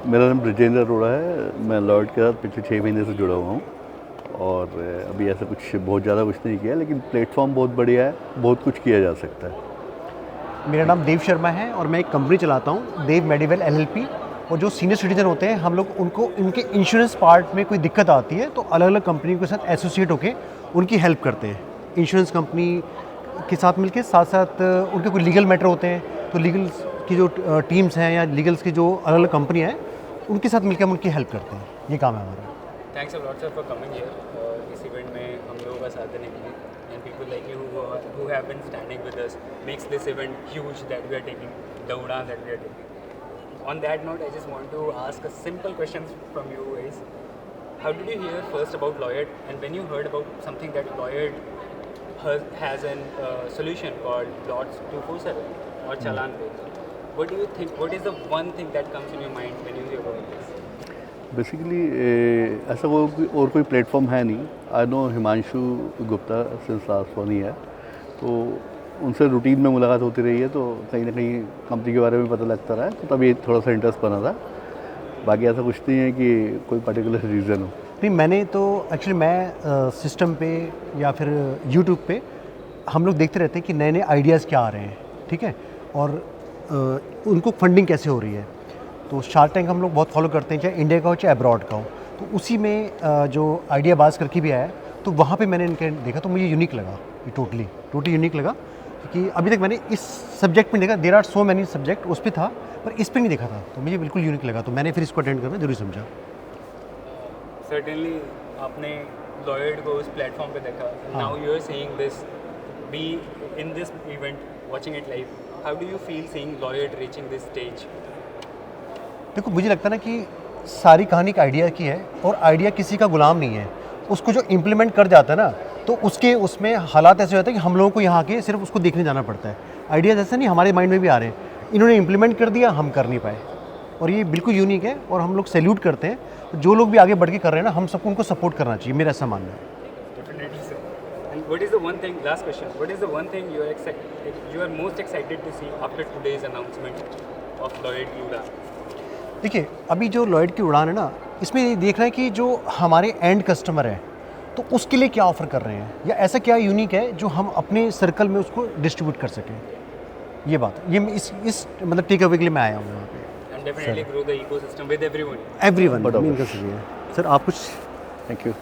मेरा नाम ब्रिजेंद्र अरोड़ा है। मैं लॉयड के साथ पिछले 6 महीने से जुड़ा हुआ हूँ और अभी ऐसा कुछ बहुत ज़्यादा कुछ नहीं किया, लेकिन प्लेटफॉर्म बहुत बढ़िया है, बहुत कुछ किया जा सकता है। मेरा नाम देव शर्मा है और मैं एक कंपनी चलाता हूँ, देव मेडिवेल एलएलपी। और जो सीनियर सिटीजन होते हैं, हम लोग उनको इनके इंश्योरेंस पार्ट में कोई दिक्कत आती है तो अलग अलग कंपनी के साथ एसोसिएट होकर उनकी हेल्प करते हैं। इंश्योरेंस कंपनी के साथ मिलके साथ साथ उनके कोई लीगल मैटर होते हैं तो लीगल की जो टीम्स हैं या लीगल्स की जो अलग अलग कंपनियाँ हैं उनके साथ मिलकर हम उनकी हेल्प करते हैं। ये काम है हमारा। Thanks a lot sir for coming here इस इवेंट में हम लोगों का साथ देने के लिए, and people like you who have been standing with us makes this event huge that we are taking, the Udaan that we are taking. On that note, I just want to ask a simple question from you guys. How did you hear first about Lloyd, and when you heard about something that Lloyd has a solution called Lots 247 or Challan Pay, what do you think, what is the one thing that comes in your mind when you hear about this? Basically ऐसा कोई platform है नहीं। I know Himanshu Gupta since last 1 year, तो उनसे routine में मुलाकात होती रही है, तो कहीं ना कहीं कंपनी के बारे में पता लगता रहा है, तो तभी थोड़ा सा इंटरेस्ट बना था। बाकी ऐसा कुछ नहीं है कि कोई पर्टिकुलर रीज़न हो। नहीं, मैंने तो एक्चुअली मैं सिस्टम पे या फिर यूट्यूब पे हम लोग देखते रहते हैं कि नए नए आइडियाज़ क्या आ रहे हैं, ठीक है, और उनको फंडिंग कैसे हो रही है। तो शार्क टैंक हम लोग बहुत फॉलो करते हैं, चाहे इंडिया का हो चाहे अब्रॉड का हो। तो उसी में जो आइडिया बाज करके भी आया, तो वहाँ पे मैंने इनके देखा तो मुझे यूनिक लगा। ये टोटली यूनिक लगा, क्योंकि अभी तक मैंने इस सब्जेक्ट में देखा, there are so many subject उस पर था, पर इस पर नहीं देखा था, तो मुझे बिल्कुल यूनिक लगा। तो मैंने फिर इसको अटेंड करना जरूरी समझा। Certainly, आपने लॉयड को उस प्लेटफॉर्म पे देखा, now you are seeing this, be in this event, watching it live, how do you feel seeing Lloyd reaching this stage? देखो, मुझे लगता है ना कि सारी कहानी एक आइडिया की है, और आइडिया किसी का गुलाम नहीं है। उसको जो इम्प्लीमेंट कर जाता है ना, तो उसमें हालात ऐसे होते हैं कि हम लोगों को यहाँ के सिर्फ उसको देखने जाना पड़ता है। आइडियाज़ ऐसे नहीं हमारे माइंड में भी आ रहे हैं, इन्होंने इम्प्लीमेंट कर दिया, हम कर नहीं पाए, और ये बिल्कुल यूनिक है और हम लोग सैल्यूट करते हैं। जो लोग भी आगे बढ़ के कर रहे हैं ना, हम सबको उनको सपोर्ट करना चाहिए, मेरा ऐसा मानना है। Definitely, sir. And what is the one thing, last question, what is the one thing you are most excited to see after today's announcement of Lloyd Udaan? देखिए, अभी जो लॉयड की उड़ान है ना, इसमें ये देख रहे हैं कि जो हमारे एंड कस्टमर है, तो उसके लिए क्या ऑफ़र कर रहे हैं, या ऐसा क्या यूनिक है जो हम अपने सर्कल में उसको डिस्ट्रीब्यूट कर सकें। ये बात, ये इस मतलब टेक अवे के लिए मैं आया हूँ यहाँ पे। And definitely grow the ecosystem with everyone. Everyone, sir आप कुछ थैंक यू।